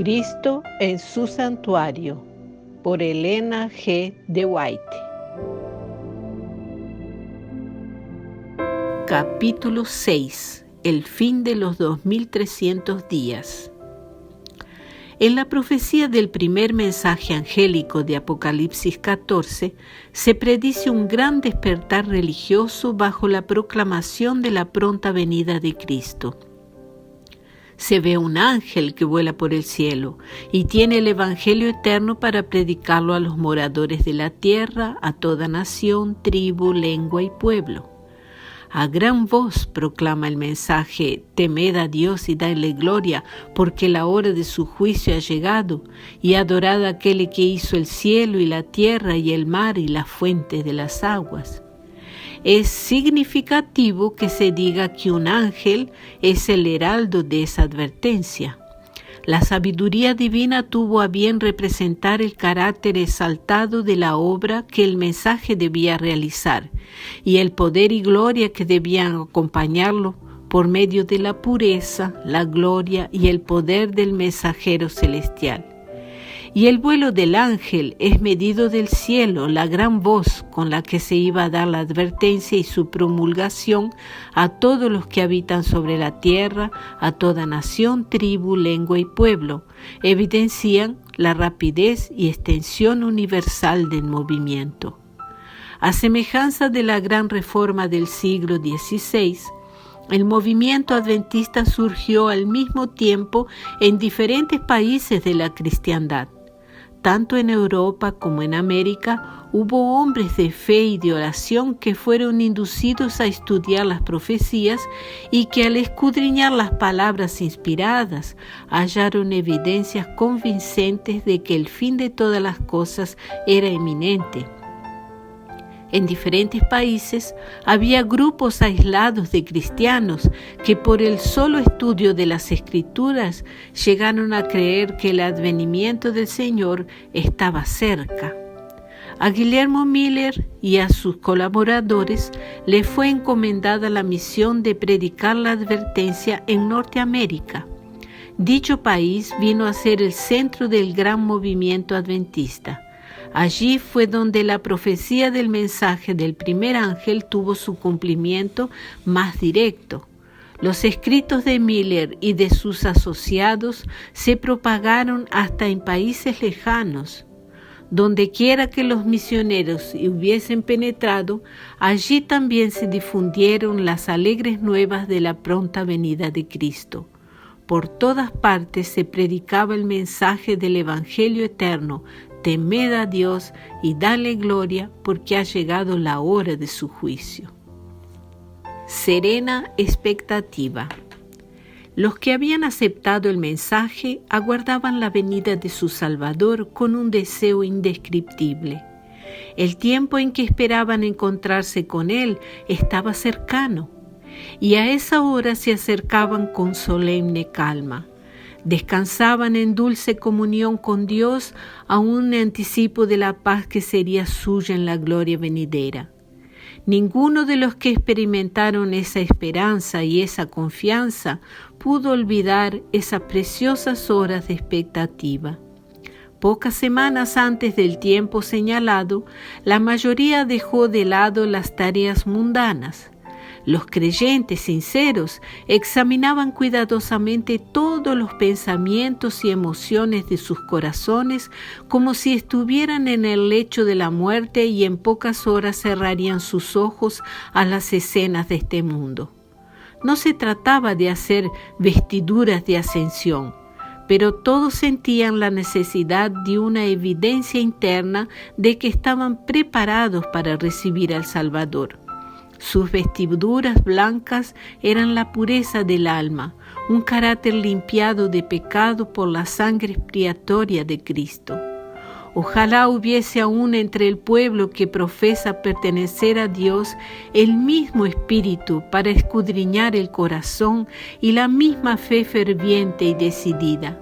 Cristo en su santuario, por Elena G. de White. Capítulo 6. El fin de los 2300 días. En la profecía del primer mensaje angélico de Apocalipsis 14, se predice un gran despertar religioso bajo la proclamación de la pronta venida de Cristo. Se ve un ángel que vuela por el cielo y tiene el Evangelio eterno para predicarlo a los moradores de la tierra, a toda nación, tribu, lengua y pueblo. A gran voz proclama el mensaje: temed a Dios y dadle gloria, porque la hora de su juicio ha llegado, y adorad a aquel que hizo el cielo y la tierra y el mar y las fuentes de las aguas. Es significativo que se diga que un ángel es el heraldo de esa advertencia. La sabiduría divina tuvo a bien representar el carácter exaltado de la obra que el mensaje debía realizar y el poder y gloria que debían acompañarlo por medio de la pureza, la gloria y el poder del mensajero celestial. Y el vuelo del ángel es medido del cielo, la gran voz con la que se iba a dar la advertencia y su promulgación a todos los que habitan sobre la tierra, a toda nación, tribu, lengua y pueblo, evidencian la rapidez y extensión universal del movimiento. A semejanza de la gran reforma del siglo XVI, el movimiento adventista surgió al mismo tiempo en diferentes países de la cristiandad. Tanto en Europa como en América hubo hombres de fe y de oración que fueron inducidos a estudiar las profecías y que al escudriñar las palabras inspiradas hallaron evidencias convincentes de que el fin de todas las cosas era inminente. En diferentes países había grupos aislados de cristianos que por el solo estudio de las Escrituras llegaron a creer que el advenimiento del Señor estaba cerca. A Guillermo Miller y a sus colaboradores les fue encomendada la misión de predicar la advertencia en Norteamérica. Dicho país vino a ser el centro del gran movimiento adventista. Allí fue donde la profecía del mensaje del primer ángel tuvo su cumplimiento más directo. Los escritos de Miller y de sus asociados se propagaron hasta en países lejanos. Donde quiera que los misioneros hubiesen penetrado, allí también se difundieron las alegres nuevas de la pronta venida de Cristo. Por todas partes se predicaba el mensaje del Evangelio eterno: temed a Dios y dale gloria, porque ha llegado la hora de su juicio. Serena expectativa. Los que habían aceptado el mensaje aguardaban la venida de su Salvador con un deseo indescriptible. El tiempo en que esperaban encontrarse con Él estaba cercano, y a esa hora se acercaban con solemne calma. Descansaban en dulce comunión con Dios a un anticipo de la paz que sería suya en la gloria venidera. Ninguno de los que experimentaron esa esperanza y esa confianza pudo olvidar esas preciosas horas de expectativa. Pocas semanas antes del tiempo señalado, la mayoría dejó de lado las tareas mundanas. Los creyentes sinceros examinaban cuidadosamente todos los pensamientos y emociones de sus corazones como si estuvieran en el lecho de la muerte y en pocas horas cerrarían sus ojos a las escenas de este mundo. No se trataba de hacer vestiduras de ascensión, pero todos sentían la necesidad de una evidencia interna de que estaban preparados para recibir al Salvador. Sus vestiduras blancas eran la pureza del alma, un carácter limpiado de pecado por la sangre expiatoria de Cristo. Ojalá hubiese aún entre el pueblo que profesa pertenecer a Dios el mismo espíritu para escudriñar el corazón y la misma fe ferviente y decidida.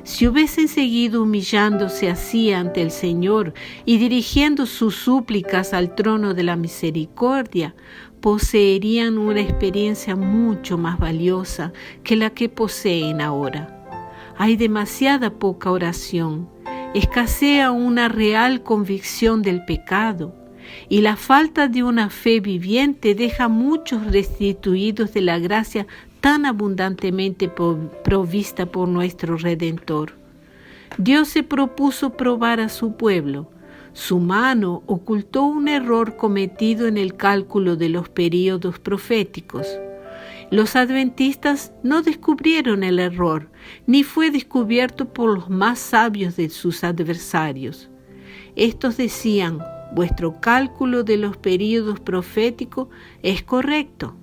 Si hubiesen seguido humillándose así ante el Señor y dirigiendo sus súplicas al trono de la misericordia, poseerían una experiencia mucho más valiosa que la que poseen ahora. Hay demasiada poca oración, escasea una real convicción del pecado, y la falta de una fe viviente deja a muchos destituidos de la gracia tan abundantemente provista por nuestro Redentor. Dios se propuso probar a su pueblo. Su mano ocultó un error cometido en el cálculo de los períodos proféticos. Los adventistas no descubrieron el error, ni fue descubierto por los más sabios de sus adversarios. Estos decían: vuestro cálculo de los períodos proféticos es correcto.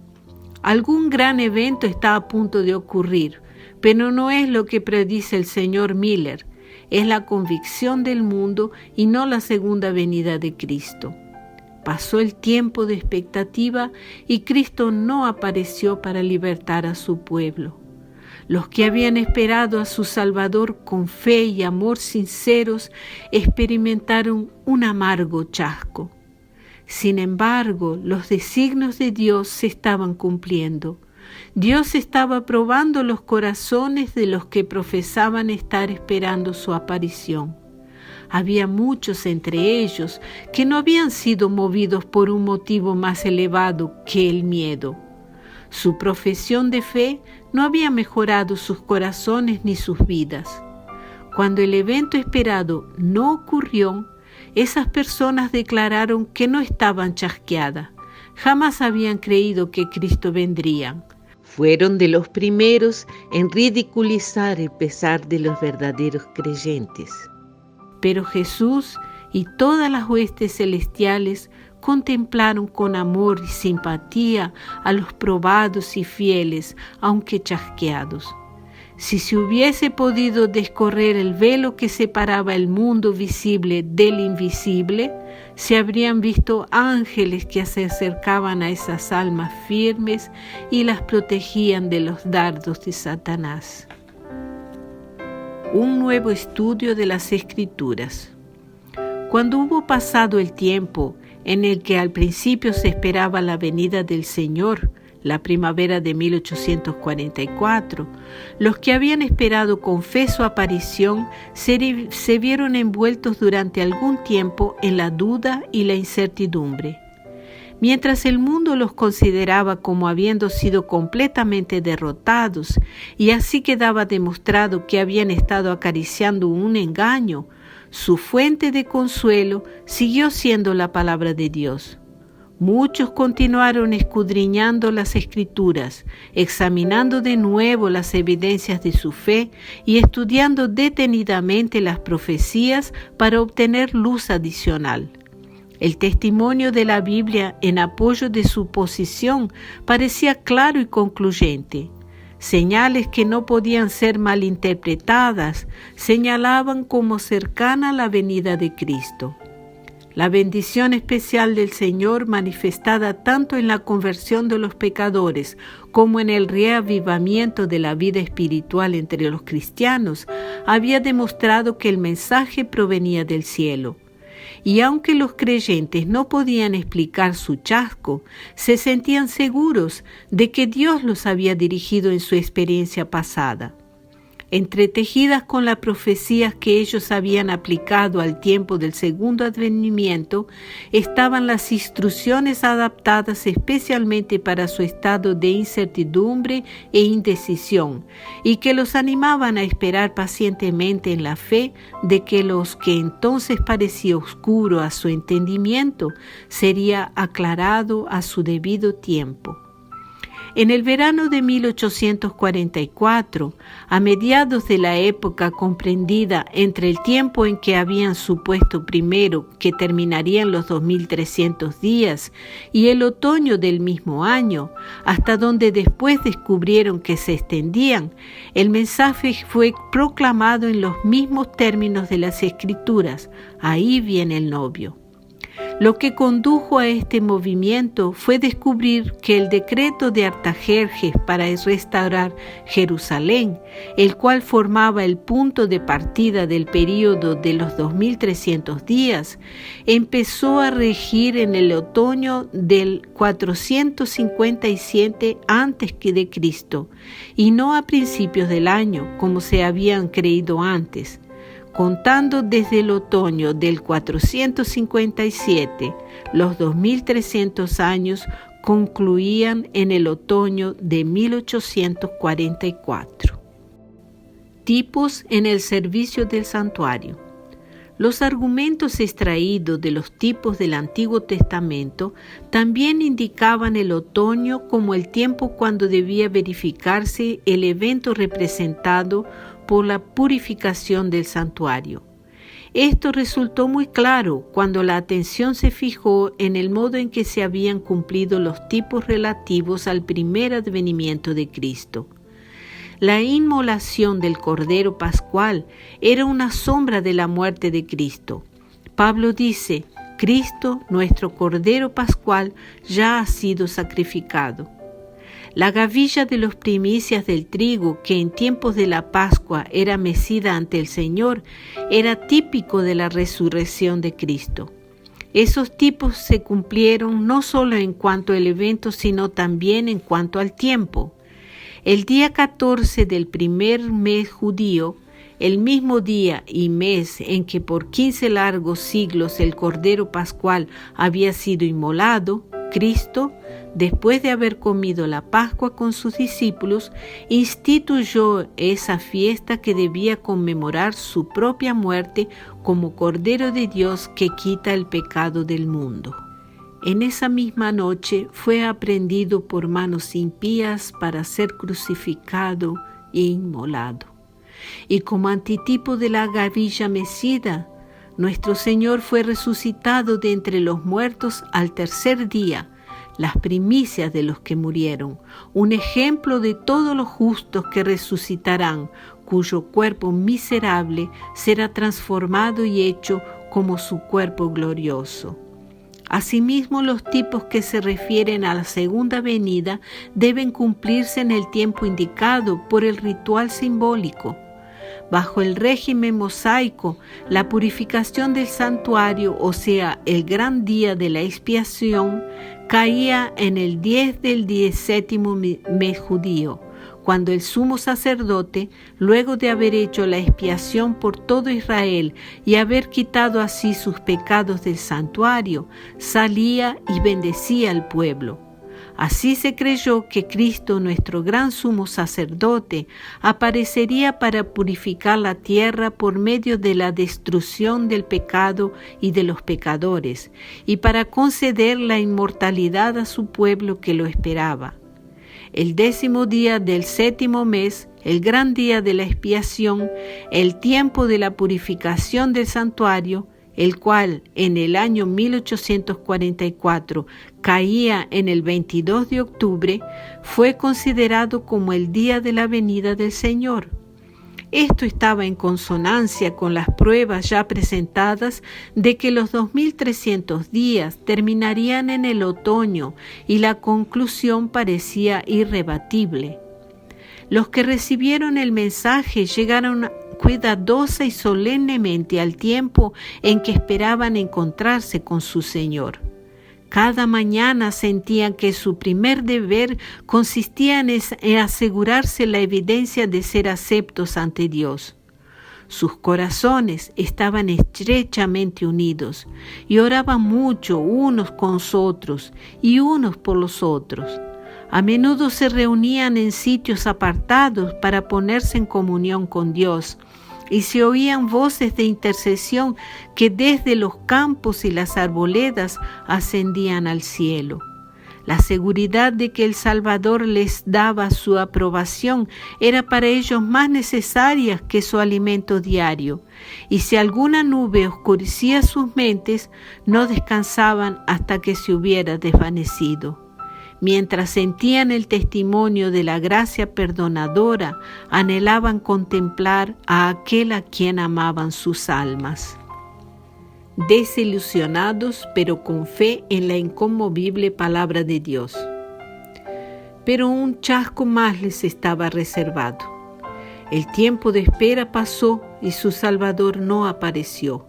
Algún gran evento está a punto de ocurrir, pero no es lo que predice el señor Miller. Es la convicción del mundo y no la segunda venida de Cristo. Pasó el tiempo de expectativa y Cristo no apareció para libertar a su pueblo. Los que habían esperado a su Salvador con fe y amor sinceros experimentaron un amargo chasco. Sin embargo, los designios de Dios se estaban cumpliendo. Dios estaba probando los corazones de los que profesaban estar esperando su aparición. Había muchos entre ellos que no habían sido movidos por un motivo más elevado que el miedo. Su profesión de fe no había mejorado sus corazones ni sus vidas. Cuando el evento esperado no ocurrió, esas personas declararon que no estaban chasqueadas. Jamás habían creído que Cristo vendría. Fueron de los primeros en ridiculizar el pesar de los verdaderos creyentes. Pero Jesús y todas las huestes celestiales contemplaron con amor y simpatía a los probados y fieles, aunque chasqueados. Si se hubiese podido descorrer el velo que separaba el mundo visible del invisible, se habrían visto ángeles que se acercaban a esas almas firmes y las protegían de los dardos de Satanás. Un nuevo estudio de las Escrituras. Cuando hubo pasado el tiempo en el que al principio se esperaba la venida del Señor, la primavera de 1844, los que habían esperado con fe su aparición se vieron envueltos durante algún tiempo en la duda y la incertidumbre. Mientras el mundo los consideraba como habiendo sido completamente derrotados, y así quedaba demostrado que habían estado acariciando un engaño, su fuente de consuelo siguió siendo la palabra de Dios. Muchos continuaron escudriñando las Escrituras, examinando de nuevo las evidencias de su fe y estudiando detenidamente las profecías para obtener luz adicional. El testimonio de la Biblia en apoyo de su posición parecía claro y concluyente. Señales que no podían ser malinterpretadas señalaban como cercana la venida de Cristo. La bendición especial del Señor, manifestada tanto en la conversión de los pecadores como en el reavivamiento de la vida espiritual entre los cristianos, había demostrado que el mensaje provenía del cielo. Y aunque los creyentes no podían explicar su chasco, se sentían seguros de que Dios los había dirigido en su experiencia pasada. Entretejidas con las profecías que ellos habían aplicado al tiempo del segundo advenimiento, estaban las instrucciones adaptadas especialmente para su estado de incertidumbre e indecisión, y que los animaban a esperar pacientemente en la fe de que los que entonces parecía oscuro a su entendimiento sería aclarado a su debido tiempo. En el verano de 1844, a mediados de la época comprendida entre el tiempo en que habían supuesto primero que terminarían los 2300 días y el otoño del mismo año, hasta donde después descubrieron que se extendían, el mensaje fue proclamado en los mismos términos de las Escrituras: ahí viene el novio. Lo que condujo a este movimiento fue descubrir que el decreto de Artajerjes para restaurar Jerusalén, el cual formaba el punto de partida del período de los 2300 días, empezó a regir en el otoño del 457 a.C. y no a principios del año, como se habían creído antes. Contando desde el otoño del 457, los 2300 años concluían en el otoño de 1844. Tipos en el servicio del santuario. Los argumentos extraídos de los tipos del Antiguo Testamento también indicaban el otoño como el tiempo cuando debía verificarse el evento representado por la purificación del santuario. Esto resultó muy claro cuando la atención se fijó en el modo en que se habían cumplido los tipos relativos al primer advenimiento de Cristo. La inmolación del Cordero Pascual era una sombra de la muerte de Cristo. Pablo dice: Cristo, nuestro Cordero Pascual, ya ha sido sacrificado. La gavilla de los primicias del trigo, que en tiempos de la Pascua era mecida ante el Señor, era típico de la resurrección de Cristo. Esos tipos se cumplieron no solo en cuanto al evento, sino también en cuanto al tiempo. El día 14 del primer mes judío, el mismo día y mes en que por 15 largos siglos el Cordero Pascual había sido inmolado, Cristo, después de haber comido la Pascua con sus discípulos, instituyó esa fiesta que debía conmemorar su propia muerte como Cordero de Dios que quita el pecado del mundo. En esa misma noche fue aprehendido por manos impías para ser crucificado e inmolado. Y como antitipo de la gavilla mecida, nuestro Señor fue resucitado de entre los muertos al tercer día, las primicias de los que murieron, un ejemplo de todos los justos que resucitarán, cuyo cuerpo miserable será transformado y hecho como su cuerpo glorioso. Asimismo, los tipos que se refieren a la segunda venida deben cumplirse en el tiempo indicado por el ritual simbólico. Bajo el régimen mosaico, la purificación del santuario, o sea, el gran día de la expiación, caía en el 10 del 17º mes judío, cuando el sumo sacerdote, luego de haber hecho la expiación por todo Israel y haber quitado así sus pecados del santuario, salía y bendecía al pueblo. Así se creyó que Cristo, nuestro gran sumo sacerdote, aparecería para purificar la tierra por medio de la destrucción del pecado y de los pecadores, y para conceder la inmortalidad a su pueblo que lo esperaba. El 10º día del 7º mes, el gran día de la expiación, el tiempo de la purificación del santuario, el cual en el año 1844 caía en el 22 de octubre, fue considerado como el día de la venida del Señor. Esto estaba en consonancia con las pruebas ya presentadas de que los 2300 días terminarían en el otoño y la conclusión parecía irrebatible. Los que recibieron el mensaje llegaron cuidadosa y solemnemente al tiempo en que esperaban encontrarse con su Señor. Cada mañana sentían que su primer deber consistía en asegurarse la evidencia de ser aceptos ante Dios. Sus corazones estaban estrechamente unidos y oraban mucho unos con los otros y unos por los otros. A menudo se reunían en sitios apartados para ponerse en comunión con Dios, y se oían voces de intercesión que desde los campos y las arboledas ascendían al cielo. La seguridad de que el Salvador les daba su aprobación era para ellos más necesaria que su alimento diario, y si alguna nube oscurecía sus mentes, no descansaban hasta que se hubiera desvanecido. Mientras sentían el testimonio de la gracia perdonadora, anhelaban contemplar a aquel a quien amaban sus almas. desilusionados, pero con fe en la inconmovible palabra de Dios. Pero un chasco más les estaba reservado. El tiempo de espera pasó y su Salvador no apareció.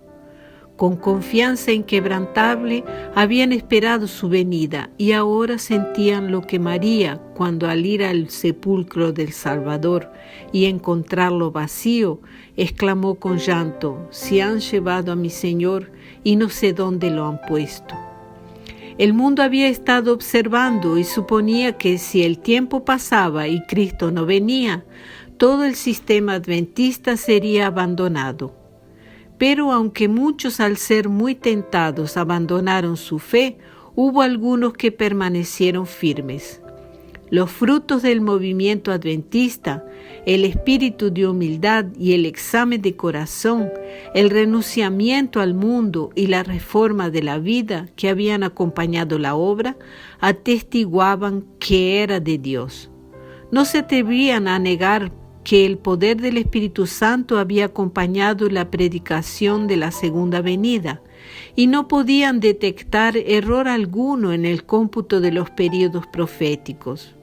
Con confianza inquebrantable habían esperado su venida y ahora sentían lo que María, cuando al ir al sepulcro del Salvador y encontrarlo vacío, exclamó con llanto: «Se han llevado a mi Señor y no sé dónde lo han puesto». El mundo había estado observando y suponía que si el tiempo pasaba y Cristo no venía, todo el sistema adventista sería abandonado. Pero aunque muchos, al ser muy tentados, abandonaron su fe, hubo algunos que permanecieron firmes. Los frutos del movimiento adventista, el espíritu de humildad y el examen de corazón, el renunciamiento al mundo y la reforma de la vida que habían acompañado la obra, atestiguaban que era de Dios. No se atrevían a negar que el poder del Espíritu Santo había acompañado la predicación de la segunda venida, y no podían detectar error alguno en el cómputo de los períodos proféticos.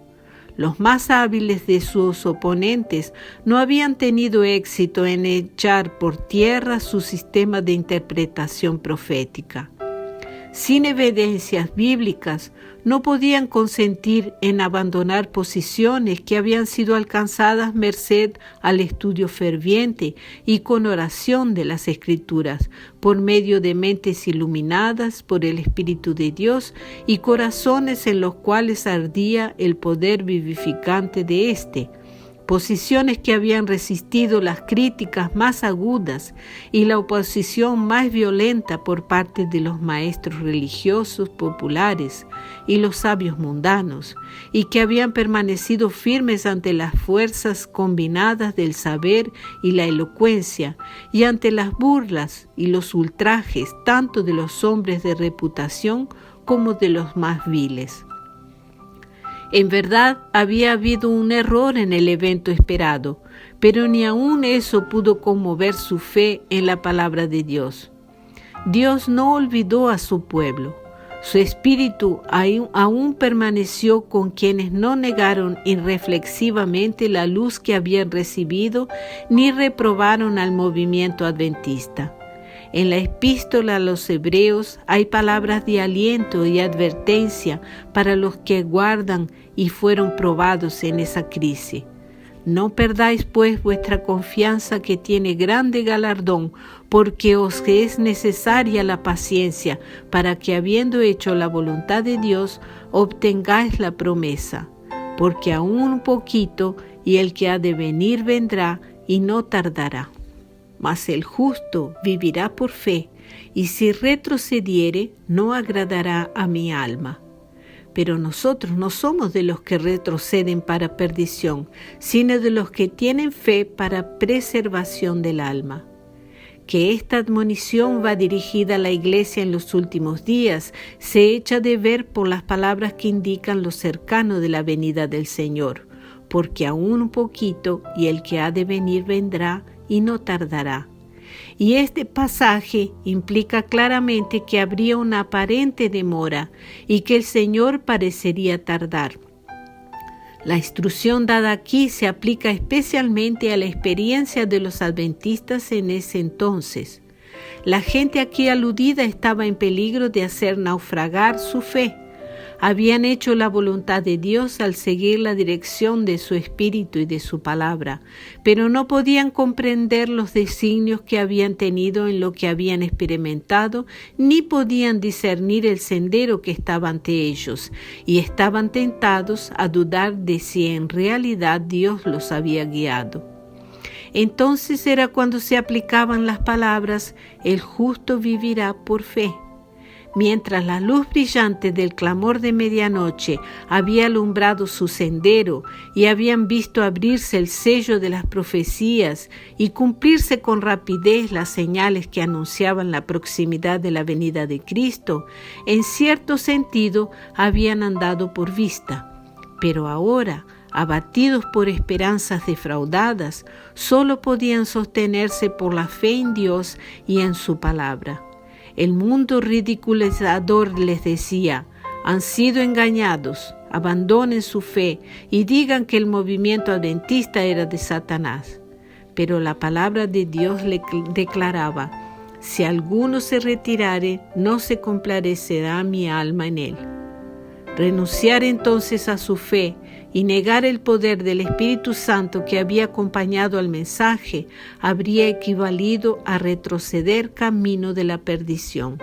Los más hábiles de sus oponentes no habían tenido éxito en echar por tierra su sistema de interpretación profética. Sin evidencias bíblicas, no podían consentir en abandonar posiciones que habían sido alcanzadas merced al estudio ferviente y con oración de las Escrituras, por medio de mentes iluminadas por el Espíritu de Dios y corazones en los cuales ardía el poder vivificante de éste. Posiciones que habían resistido las críticas más agudas y la oposición más violenta por parte de los maestros religiosos populares y los sabios mundanos, y que habían permanecido firmes ante las fuerzas combinadas del saber y la elocuencia, y ante las burlas y los ultrajes tanto de los hombres de reputación como de los más viles. En verdad, había habido un error en el evento esperado, pero ni aun eso pudo conmover su fe en la palabra de Dios. Dios no olvidó a su pueblo. Su espíritu aún permaneció con quienes no negaron irreflexivamente la luz que habían recibido ni reprobaron al movimiento adventista. En la epístola a los Hebreos hay palabras de aliento y advertencia para los que guardan y fueron probados en esa crisis. No perdáis pues vuestra confianza, que tiene grande galardón, porque os es necesaria la paciencia, para que, habiendo hecho la voluntad de Dios, obtengáis la promesa. Porque aún un poquito, y el que ha de venir vendrá, y no tardará. Mas el justo vivirá por fe, y si retrocediere, no agradará a mi alma. Pero nosotros no somos de los que retroceden para perdición, sino de los que tienen fe para preservación del alma. Que esta admonición va dirigida a la Iglesia en los últimos días se echa de ver por las palabras que indican lo cercano de la venida del Señor, porque aún un poquito, y el que ha de venir vendrá, y no tardará. Y este pasaje implica claramente que habría una aparente demora y que el Señor parecería tardar. La instrucción dada aquí se aplica especialmente a la experiencia de los adventistas en ese entonces. La gente aquí aludida estaba en peligro de hacer naufragar su fe. Habían hecho la voluntad de Dios al seguir la dirección de su Espíritu y de su palabra, pero no podían comprender los designios que habían tenido en lo que habían experimentado, ni podían discernir el sendero que estaba ante ellos, y estaban tentados a dudar de si en realidad Dios los había guiado. Entonces era cuando se aplicaban las palabras: el justo vivirá por fe. Mientras la luz brillante del clamor de medianoche había alumbrado su sendero y habían visto abrirse el sello de las profecías y cumplirse con rapidez las señales que anunciaban la proximidad de la venida de Cristo, en cierto sentido habían andado por vista. Pero ahora, abatidos por esperanzas defraudadas, solo podían sostenerse por la fe en Dios y en su palabra. El mundo ridiculizador les decía: han sido engañados, abandonen su fe y digan que el movimiento adventista era de Satanás. Pero la palabra de Dios le declaraba: si alguno se retirare, no se complacerá mi alma en él. Renunciar entonces a su fe y negar el poder del Espíritu Santo que había acompañado al mensaje habría equivalido a retroceder camino de la perdición.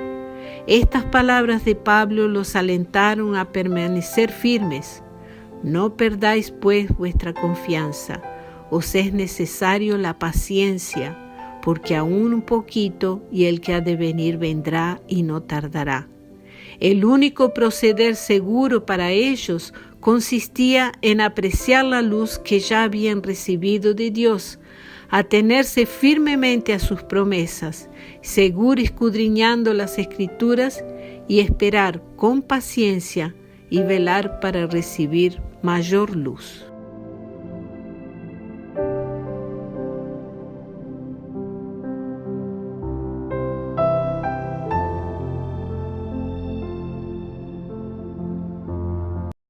Estas palabras de Pablo los alentaron a permanecer firmes. No perdáis pues vuestra confianza, os es necesario la paciencia, porque aún un poquito y el que ha de venir vendrá y no tardará. El único proceder seguro para ellos consistía en apreciar la luz que ya habían recibido de Dios, atenerse firmemente a sus promesas, seguir escudriñando las Escrituras y esperar con paciencia y velar para recibir mayor luz.